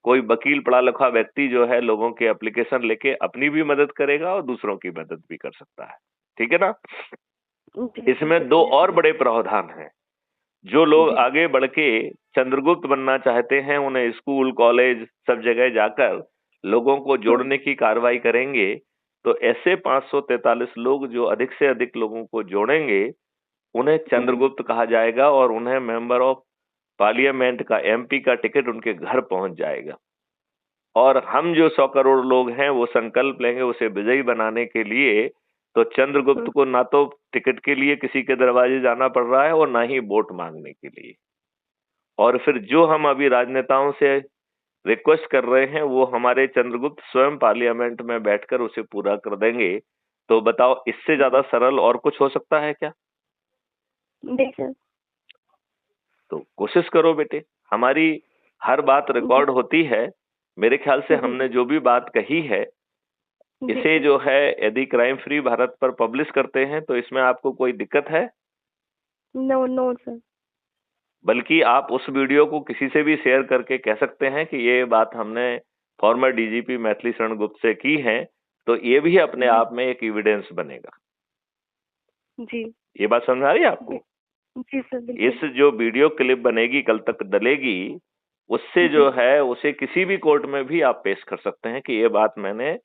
कोई वकील पढ़ा लिखा व्यक्ति जो है लोगों के एप्लीकेशन लेके अपनी भी मदद करेगा और दूसरों की मदद भी कर सकता है। ठीक है ना? इसमें 2 और बड़े प्रावधान हैं। जो लोग आगे बढ़ के चंद्रगुप्त बनना चाहते हैं उन्हें स्कूल, कॉलेज सब जगह जाकर लोगों को जोड़ने की कार्रवाई करेंगे। तो ऐसे 543 लोग जो अधिक से अधिक लोगों को जोड़ेंगे उन्हें चंद्रगुप्त कहा जाएगा और उन्हें मेंबर ऑफ पार्लियामेंट का, एमपी का टिकट उनके घर पहुंच जाएगा। और हम जो 100 करोड़ लोग हैं वो संकल्प लेंगे उसे विजयी बनाने के लिए। तो चंद्रगुप्त को ना तो टिकट के लिए किसी के दरवाजे जाना पड़ रहा है और ना ही वोट मांगने के लिए। और फिर जो हम अभी राजनेताओं से रिक्वेस्ट कर रहे हैं वो हमारे चंद्रगुप्त स्वयं पार्लियामेंट में बैठकर उसे पूरा कर देंगे। तो बताओ इससे ज्यादा सरल और कुछ हो सकता है क्या? नहीं। तो कोशिश करो बेटे, हमारी हर बात रिकॉर्ड होती है। मेरे ख्याल से हमने जो भी बात कही है इसे जो है यदि क्राइम फ्री भारत पर पब्लिश करते हैं तो इसमें आपको कोई दिक्कत है? No sir. बल्कि आप उस वीडियो को किसी से भी शेयर करके कह सकते हैं कि ये बात हमने फॉर्मर डीजीपी मैथिली शरण गुप्त से की है, तो ये भी अपने आप में एक एविडेंस बनेगा। जी। ये बात समझ आ रही है आपको? जी सर, बिल्कुल। इस जो वीडियो क्लिप बनेगी कल तक डलेगी, उससे जी। जो है उसे किसी भी कोर्ट में भी आप पेश कर सकते हैं कि ये बात मैंने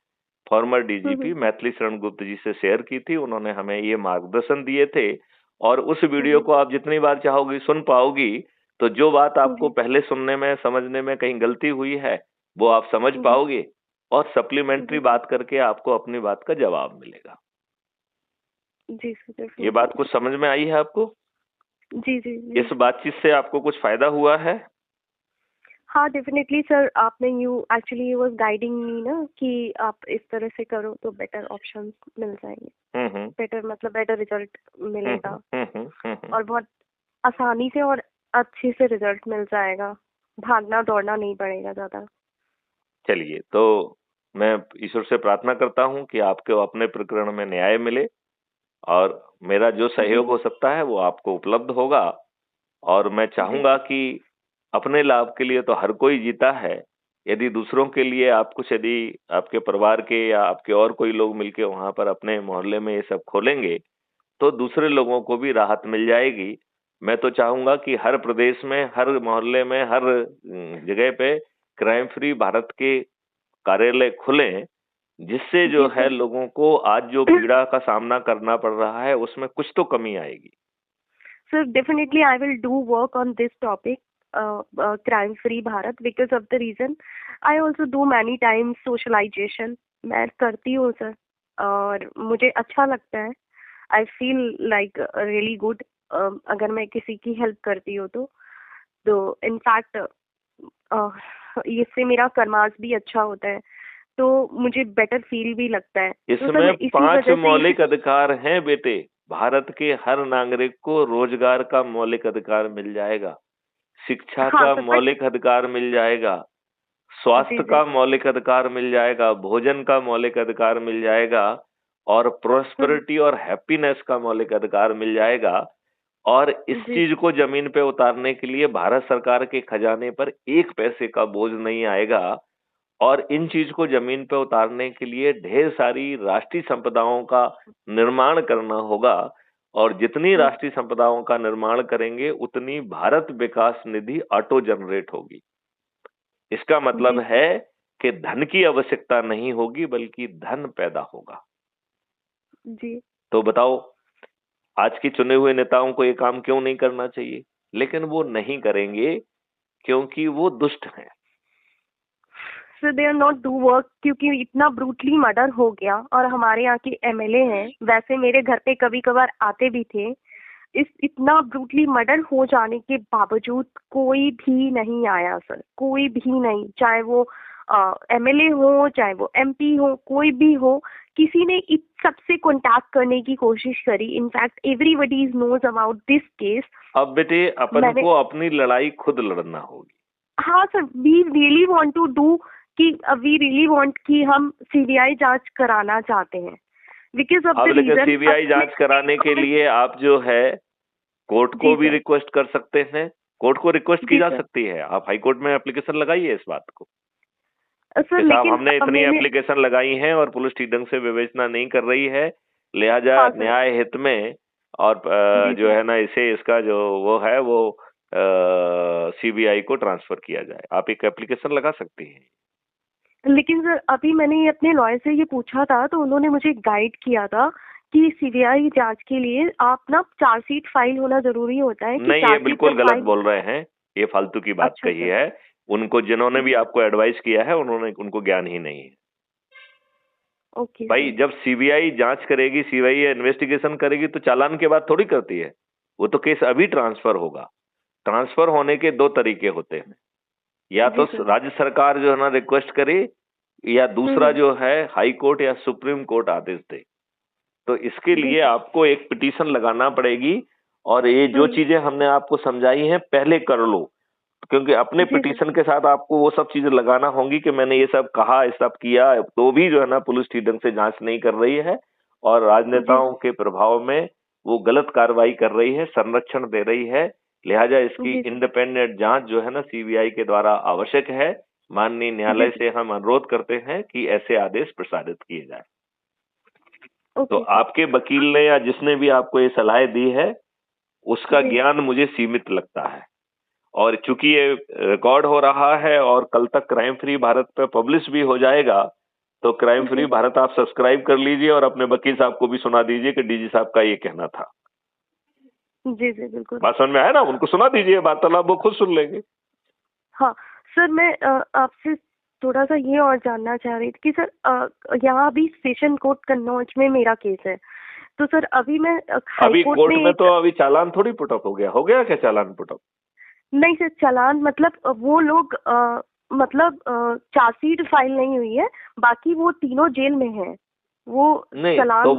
फॉर्मर डीजीपी मैथिली शरण गुप्ता जी से शेयर की थी, उन्होंने हमें ये मार्गदर्शन दिए थे। और उस वीडियो को आप जितनी बार चाहोगी सुन पाओगी, तो जो बात आपको पहले सुनने में समझने में कहीं गलती हुई है वो आप समझ पाओगे, और सप्लीमेंट्री बात करके आपको अपनी बात का जवाब मिलेगा। जी सर, ये बात कुछ समझ में आई है आपको? जी जी जी। इस बातचीत से आपको कुछ फायदा हुआ है? हाँ डेफिनेटली सर, आपने एक्चुअली यू वाज गाइडिंग मी ना कि आप इस तरह से करो तो बेटर ऑप्शंस मिल जाएंगे, बेटर मतलब बेटर रिजल्ट मिलेगा, और बहुत आसानी से और अच्छे से रिजल्ट मिल जाएगा, भागना दौड़ना नहीं पड़ेगा ज्यादा। चलिए, तो मैं ईश्वर से प्रार्थना करता हूँ कि आपको अपने प्रकरण में न्याय मिले, और मेरा जो सहयोग हो सकता है वो आपको उपलब्ध होगा। और मैं चाहूंगा कि अपने लाभ के लिए तो हर कोई जीता है, यदि दूसरों के लिए आप कुछ, यदि आपके परिवार के या आपके और कोई लोग मिलके वहां पर अपने मोहल्ले में ये सब खोलेंगे तो दूसरे लोगों को भी राहत मिल जाएगी। मैं तो चाहूंगा कि हर प्रदेश में, हर मोहल्ले में, हर जगह पे क्राइम फ्री भारत के कार्यालय खुलें, जिससे जो है लोगों को आज जो पीड़ा का सामना करना पड़ रहा है उसमें कुछ तो कमी आएगी। Sir definitely I will do work on this topic, crime free Bharat, because of the reason I also do many times socialization. मैं करती हूँ सर, और मुझे अच्छा लगता है। I feel like really good अगर मैं किसी की हेल्प करती हूँ तो इनफैक्ट इससे मेरा कर्मास भी अच्छा होता है, तो मुझे बेटर फील भी लगता है। तो सर मैं इसमें इसी 5 वजह से मौलिक अधिकार हैं बेटे। भारत के हर नागरिक को रोजगार का मौलिक अधिकार मिल जाएगा, शिक्षा हाँ का सर, बट मौलिक अधिकार मिल जाएगा, जी स्वास्थ्य जी का मौलिक अधिकार मिल जाएगा, भोजन का मौलिक अधिकार मिल जाएगा, और प्रोस्पेरिटी और हैप्पीनेस का मौलिक अधिकार मिल जाएगा। और इस जी चीज को जमीन पे उतारने के लिए भारत सरकार के खजाने पर 1 पैसे का बोझ नहीं आएगा। और इन चीज को जमीन पे उतारने के लिए ढेर सारी राष्ट्रीय संपदाओं का निर्माण करना होगा, और जितनी राष्ट्रीय संपदाओं का निर्माण करेंगे उतनी भारत विकास निधि ऑटो जनरेट होगी। इसका मतलब जी है कि धन की आवश्यकता नहीं होगी बल्कि धन पैदा होगा। जी। तो बताओ, आज के चुने हुए नेताओं को ये काम क्यों नहीं करना चाहिए? लेकिन वो नहीं करेंगे क्योंकि वो दुष्ट हैं। So they are not do work, क्योंकि इतना ब्रूटली मर्डर हो गया, और हमारे यहाँ के एमएलए हैं, वैसे मेरे घर पे कभी कभार आते भी थे। इस इतना ब्रूटली मर्डर हो जाने के बावजूद कोई भी नहीं आया सर, कोई भी नहीं, चाहे वो एमएलए हो, चाहे वो एमपी हो, कोई भी हो, किसी ने इस सबसे कांटेक्ट करने की कोशिश करी। In fact everybody knows about this case. अब बेटे, अपन को अपनी लड़ाई खुद लड़ना होगी। हाँ sir, we really want to do कि वी रियली वांट कि हम सीबीआई जांच कराना चाहते हैं, बिकॉज ऑफ अब द लेकिन रीजन। सीबीआई जांच कराने के लिए आप जो है कोर्ट को जी भी सर। रिक्वेस्ट कर सकते हैं, कोर्ट को रिक्वेस्ट की जी जा सर। सकती है। आप हाई कोर्ट में एप्लीकेशन लगाइए इस बात को सर कि साहब लेकिन हमने इतनी मैंने, एप्लीकेशन लगाई हैं और पुलिस ठीक ढंग से विवेचना नहीं कर रही है, लिहाजा हाँ सर। न्याय हित में, और जी जो सर। है ना इसे, इसका जो वो है वो सीबीआई को ट्रांसफर किया जाए। आप एक एप्लीकेशन लगा सकती हैं। लेकिन सर अभी मैंने अपने लॉयर से ये पूछा था, तो उन्होंने मुझे गाइड किया था कि सीबीआई जांच के लिए आप ना चार्जशीट फाइल होना जरूरी होता है, कि नहीं, ये चार्जशीट बिल्कुल जब गलत फाइल। बोल रहे हैं, ये फालतू की बात अच्छा कही सर। है। उनको, जिन्होंने भी जी। आपको एडवाइस किया है, उनको ज्ञान ही नहीं है। ओके भाई, सर। जब सीबीआई जांच करेगी, सीबीआई इन्वेस्टिगेशन करेगी तो चालान के बाद थोड़ी करती है। वो तो केस अभी ट्रांसफर होगा। ट्रांसफर होने के 2 तरीके होते हैं, या तो जी सर। राज्य सरकार जो है ना रिक्वेस्ट करे, या दूसरा जो है हाई कोर्ट या सुप्रीम कोर्ट आदेश दे। तो इसके जी लिए सर। आपको एक पिटीशन लगाना पड़ेगी, और ये जो चीजें हमने आपको समझाई हैं पहले कर लो, क्योंकि अपने जी सर। पिटीशन के साथ आपको वो सब चीजें लगाना होंगी कि मैंने ये सब कहा, ये सब किया, तो भी जो है ना पुलिस ठीक ढंग से जांच नहीं कर रही है, और जी राजनेताओं सर। के प्रभाव में वो गलत कार्रवाई कर रही है, संरक्षण दे रही है। लिहाजा इसकी जी सर। इंडिपेंडेंट जांच जो है ना सीबीआई के द्वारा आवश्यक है। माननीय जी न्यायालय सर। से हम अनुरोध करते हैं कि ऐसे आदेश प्रसारित किए जाए। तो ओके सर। आपके वकील ने या जिसने भी आपको ये सलाह दी है, उसका ज्ञान मुझे सीमित लगता है। और चूंकि ये रिकॉर्ड हो रहा है और कल तक क्राइम फ्री भारत पे पब्लिश भी हो जाएगा, तो क्राइम फ्री भारत आप सब्सक्राइब कर लीजिए और अपने वकील साहब को भी सुना दीजिए कि डीजी साहब का ये कहना था। जी जी बिल्कुल। बात समझ में आया ना? उनको सुना दीजिए, वार्तालाप वो खुद सुन लेंगे। हाँ सर, मैं आपसे थोड़ा सा ये और जानना चाह रही थी कि सर यहाँ अभी सेशन कोर्ट कन्नौज में मेरा केस है, तो सर अभी मैं अभी कोर्ट में तो अभी चालान थोड़ी पुटअप हो गया क्या चालान पुटअप? नहीं सर, चालान मतलब वो लोग मतलब चार्जशीट फाइल नहीं हुई है, बाकी वो तीनों जेल में हैं। वो नहीं चालान तो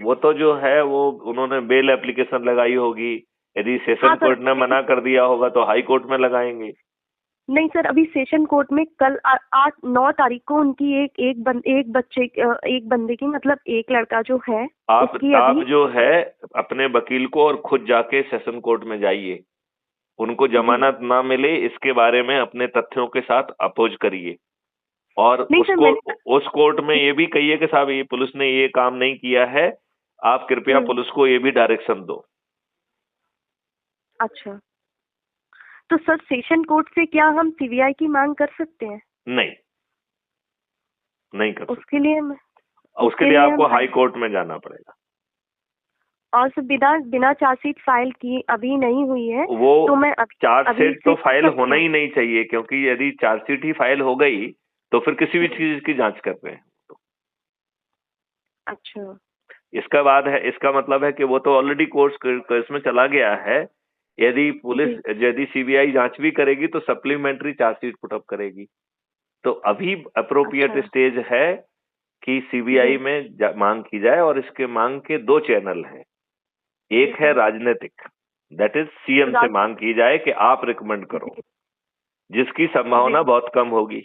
वो तो जो है वो उन्होंने बेल एप्लीकेशन लगाई होगी। यदि सेशन हाँ कोर्ट सर, ने मना कर दिया होगा तो हाई कोर्ट में लगाएंगे। नहीं सर, अभी सेशन कोर्ट में कल 8-9 तारीख को उनकी एक बंदे की मतलब एक लड़का जो है आप उसकी आप अभी जो है अपने वकील को और खुद जाके सेशन कोर्ट में जाइए, उनको जमानत ना मिले इसके बारे में अपने तथ्यों के साथ अपोज करिए और नहीं सर, उस कोर्ट में ये भी कहिए कि साहब ये पुलिस ने ये काम नहीं किया है, आप कृपया पुलिस को ये भी डायरेक्शन दो। अच्छा, तो सर सेशन कोर्ट से क्या हम सीबीआई की मांग कर सकते हैं? नहीं, नहीं कर सकते। उसके लिए आपको हाई कोर्ट में जाना पड़ेगा। और सर बिना चार्जशीट फाइल की अभी नहीं हुई है, वो तो मैं चार्जशीट तो फाइल होना ही नहीं चाहिए, क्योंकि यदि चार्जशीट ही फाइल हो गई तो फिर किसी भी चीज की जांच कर रहे हैं तो। अच्छा, इसका मतलब है कि वो तो ऑलरेडी केस में चला गया है। यदि सीबीआई जांच भी करेगी तो सप्लीमेंट्री चार्जशीट पुटअप करेगी। तो अभी अप्रोप्रिएट स्टेज है कि सीबीआई में मांग की जाए और इसके मांग के 2 चैनल हैं। एक है राजनीतिक, दैट इज सीएम से मांग की जाए कि आप रिकमेंड करो, जिसकी संभावना बहुत कम होगी,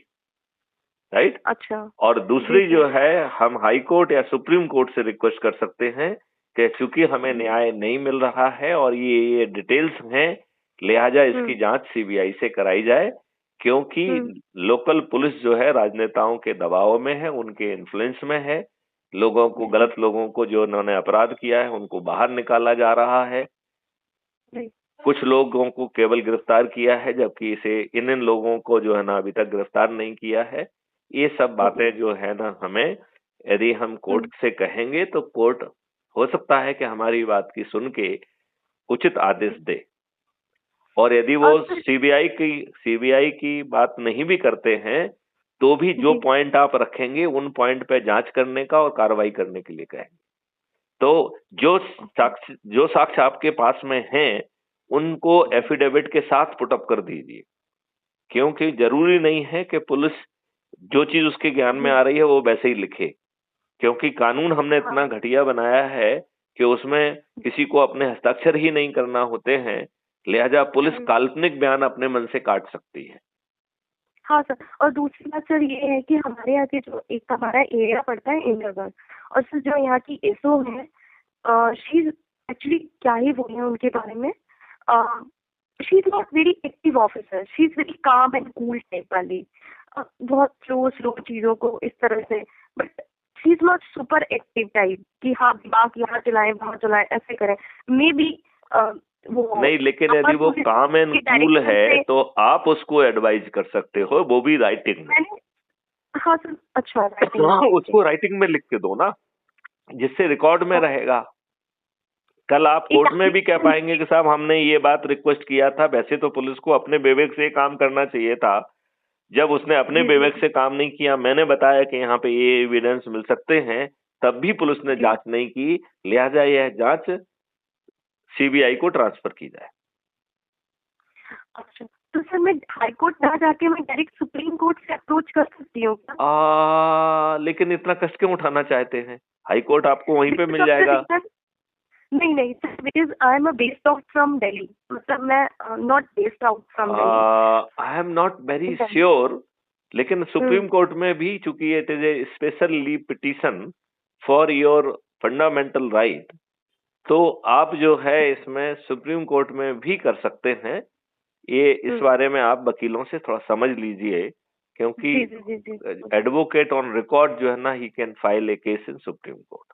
राइट? अच्छा। और दूसरी जो है, हम हाई कोर्ट या सुप्रीम कोर्ट से रिक्वेस्ट कर सकते हैं कि चूंकि हमें न्याय नहीं मिल रहा है और ये डिटेल्स हैं, लिहाजा इसकी जांच सीबीआई से कराई जाए, क्योंकि लोकल पुलिस जो है राजनेताओं के दबाव में है, उनके इन्फ्लुएंस में है। गलत लोगों को जो उन्होंने अपराध किया है उनको बाहर निकाला जा रहा है। कुछ लोगों को केवल गिरफ्तार किया है, जबकि इन लोगों को जो है ना अभी तक गिरफ्तार नहीं किया है। ये सब बातें जो है ना, हमें यदि हम कोर्ट से कहेंगे तो कोर्ट हो सकता है कि हमारी बात की सुन के उचित आदेश दे। और यदि वो सीबीआई की बात नहीं भी करते हैं तो भी जो पॉइंट आप रखेंगे उन पॉइंट पे जांच करने का और कार्रवाई करने के लिए कहेंगे। तो जो साक्ष्य आपके पास में हैं उनको एफिडेविट के साथ पुटअप कर दीजिए, क्योंकि जरूरी नहीं है कि पुलिस जो चीज उसके ज्ञान में आ रही है वो वैसे ही लिखे, क्योंकि कानून हमने इतना घटिया बनाया है कि उसमें किसी को अपने हस्ताक्षर ही नहीं करना होते हैं, लिहाजा पुलिस काल्पनिक बयान अपने मन से काट सकती है। हाँ सर, और दूसरी बात सर ये है कि हमारे यहाँ के जो एक हमारा एरिया पड़ता है इंद्रगढ़, और सर जो यहाँ की एसओ है, शी इज एक्चुअली क्या ही बोले उनके बारे में, she is not very active officer, she is very calm and cool type वाली, बहुत स्लो चीजों को इस तरह से, but she is not super active type कि हाँ दिमाग यहाँ चलाएं वहाँ चलाएं ऐसे करें। मे बी वो नहीं, लेकिन यदि वो काम एंड कूल है तो आप उसको एडवाइज कर सकते हो, वो भी राइटिंग में। हाँ सर, अच्छा राइटिंग हाँ, उसको राइटिंग में लिख के दो ना, जिससे रिकॉर्ड में रहेगा। कल आप कोर्ट में भी कह पाएंगे कि साहब हमने ये बात रिक्वेस्ट किया था। वैसे तो पुलिस को अपने विवेक से काम करना चाहिए था, जब उसने अपने विवेक से काम नहीं किया, मैंने बताया कि यहाँ पे ये एविडेंस मिल सकते हैं, तब भी पुलिस ने जांच नहीं की, लिहाजा यह जांच सीबीआई को ट्रांसफर की जाए। अच्छा, तो सर मैं हाई कोर्ट ना जाके मैं डायरेक्ट सुप्रीम कोर्ट से अप्रोच कर सकती हूँ क्या? लेकिन इतना कष्ट क्यों उठाना चाहते हैं? हाई कोर्ट आपको वहीं पे मिल जाएगा। नहीं sir, because I am based out from Delhi, मतलब मैं not based out from Delhi. I am not very sure, लेकिन सुप्रीम कोर्ट में भी चूंकि it is a special leave petition for your fundamental right, तो आप जो है इसमें सुप्रीम कोर्ट में भी कर सकते हैं। ये इस बारे में आप वकीलों से थोड़ा समझ लीजिए, क्योंकि एडवोकेट ऑन रिकॉर्ड जो है ना, he can file A case in supreme court.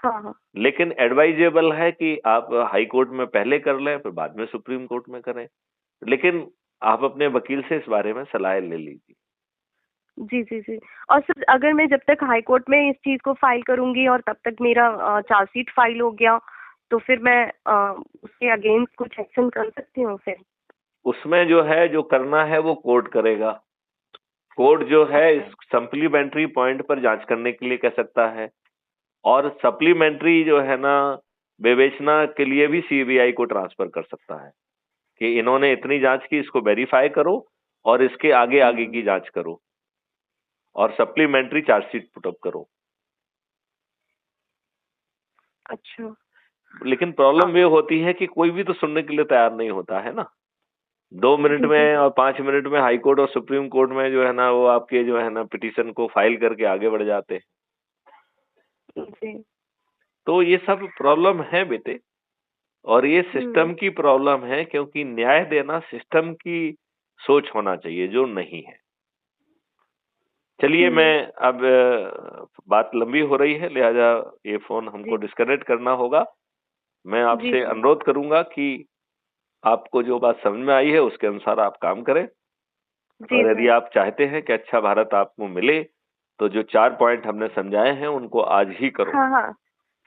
हाँ हाँ। लेकिन एडवाइजेबल है कि आप हाई कोर्ट में पहले कर लें, फिर बाद में सुप्रीम कोर्ट में करें। लेकिन आप अपने वकील से इस बारे में सलाह ले लीजिए। जी जी जी। और सर अगर मैं जब तक हाई कोर्ट में इस चीज को फाइल करूंगी और तब तक मेरा चार्जशीट फाइल हो गया, तो फिर मैं उसके अगेंस्ट कुछ एक्शन कर सकती हूँ फिर? उसमें जो है, जो करना है वो कोर्ट करेगा। कोर्ट जो है अच्छा। इस सप्लीमेंट्री पॉइंट पर जांच करने के लिए कह सकता है, और सप्लीमेंट्री जो है ना, विवेचना के लिए भी सीबीआई को ट्रांसफर कर सकता है कि इन्होंने इतनी जांच की, इसको वेरीफाई करो और इसके आगे आगे की जांच करो और सप्लीमेंट्री चार्जशीट पुटअप करो। अच्छा। लेकिन प्रॉब्लम ये होती है कि कोई भी तो सुनने के लिए तैयार नहीं होता है ना। 2 मिनट जी जी में और 5 मिनट में हाई कोर्ट और सुप्रीम कोर्ट में जो है ना, वो आपके जो है ना पिटीशन को फाइल करके आगे बढ़ जाते हैं। जी। तो ये सब प्रॉब्लम है बेटे, और ये सिस्टम की प्रॉब्लम है, क्योंकि न्याय देना सिस्टम की सोच होना चाहिए, जो नहीं है। चलिए, मैं अब बात लंबी हो रही है, लिहाजा ये फोन हमको जी डिस्कनेक्ट करना होगा। मैं जी आपसे सर। अनुरोध करूंगा कि आपको जो बात समझ में आई है उसके अनुसार आप काम करें, जी और यदि सर। आप चाहते हैं कि अच्छा भारत आपको मिले, तो जो 4 पॉइंट हमने समझाए हैं उनको आज ही करो। हाँ हाँ।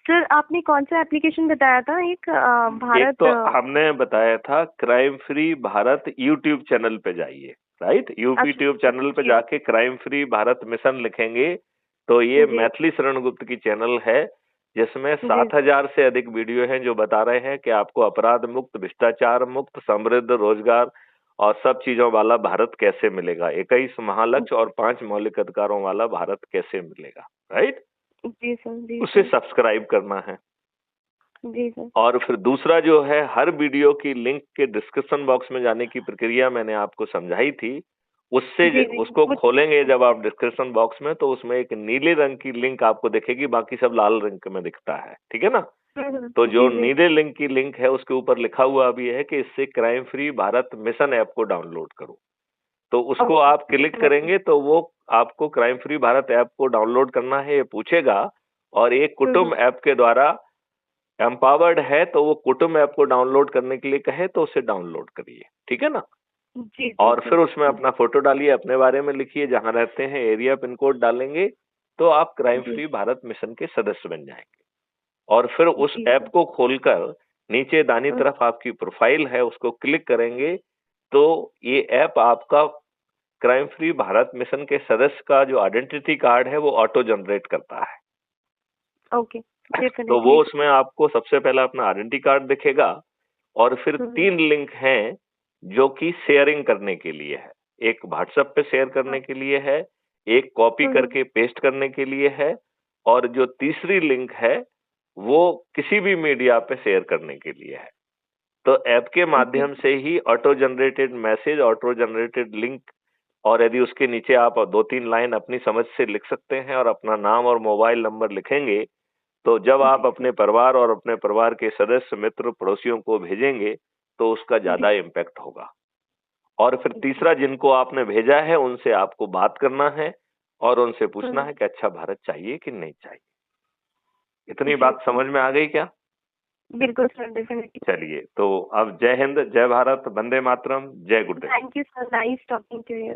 सर आपने कौन सा एप्लीकेशन बताया था? एक एक भारत तो हमने बताया था crime free Bharat YouTube channel पे जाइए, राइट। अच्छा यूट्यूब चैनल पे जी जाके क्राइम फ्री भारत मिशन लिखेंगे तो ये जी मैथिली शरण गुप्त की चैनल है, जिसमें जी 7,000 से अधिक वीडियो हैं जो बता रहे हैं कि आपको अपराध मुक्त, भ्रष्टाचार मुक्त, समृद्ध, रोजगार और सब चीजों वाला भारत कैसे मिलेगा, 21 महालक्ष्य और 5 मौलिक अधिकारों वाला भारत कैसे मिलेगा, राइट। जी सर। जी उसे सर। सब्सक्राइब करना है। जी सर। और फिर दूसरा जो है, हर वीडियो की लिंक के डिस्क्रिप्शन बॉक्स में जाने की प्रक्रिया मैंने आपको समझाई थी। जी जी उसको वो। खोलेंगे जब आप डिस्क्रिप्शन बॉक्स में, तो उसमें एक नीले रंग की लिंक आपको दिखेगी, बाकी सब लाल रंग में दिखता है, ठीक है ना। तो जो जी जी नीले लिंक की लिंक है उसके ऊपर लिखा हुआ भी है कि इससे crime free Bharat mission app को डाउनलोड करो। तो उसको ओके आप क्लिक डेफिनेटली। करेंगे तो वो आपको क्राइम फ्री भारत ऐप को डाउनलोड करना है ये पूछेगा, और एक कुटुंब ऐप के द्वारा एम्पावर्ड है तो वो कुटुंब ऐप को डाउनलोड करने के लिए कहे तो उसे डाउनलोड करिए, ठीक है ना। जी जी और जी फिर उसमें जी अपना फोटो डालिए, अपने बारे में लिखिए, जहां रहते हैं, एरिया, पिन कोड डालेंगे, तो आप क्राइम जी फ्री भारत मिशन के सदस्य बन जाएंगे। और फिर उस जी ऐप सर। को खोलकर नीचे दानी तरफ आपकी प्रोफाइल है, उसको क्लिक करेंगे तो ये ऐप आपका क्राइम फ्री भारत मिशन के सदस्य का जो आइडेंटिटी कार्ड है वो ऑटो जनरेट करता है। ओके तो वो डेफिनेटली। उसमें आपको सबसे पहला अपना आइडेंटिटी कार्ड दिखेगा, और फिर 3 लिंक हैं जो कि शेयरिंग करने के लिए है। एक व्हाट्सएप पे शेयर करने के लिए है, एक कॉपी करके पेस्ट करने के लिए है, और जो तीसरी लिंक है वो किसी भी मीडिया पे शेयर करने के लिए है। तो ऐप के जी माध्यम से ही auto generated message, auto generated link, और यदि उसके नीचे आप 2-3 लाइन अपनी समझ से लिख सकते हैं और अपना नाम और मोबाइल नंबर लिखेंगे, तो जब आप जी अपने परिवार और अपने परिवार के सदस्य, मित्र, पड़ोसियों को भेजेंगे तो उसका ज्यादा जी इम्पैक्ट होगा। और फिर जी। तीसरा, जिनको आपने भेजा है उनसे आपको बात करना है और उनसे पूछना है कि अच्छा भारत चाहिए कि नहीं चाहिए। इतनी जी बात सर। समझ में आ गई क्या? बिल्कुल सर डेफिनेटली। चलिए, तो अब जय हिंद, जय भारत, वंदे मातरम, जय Gurudev. Thank you sir, nice talking to you.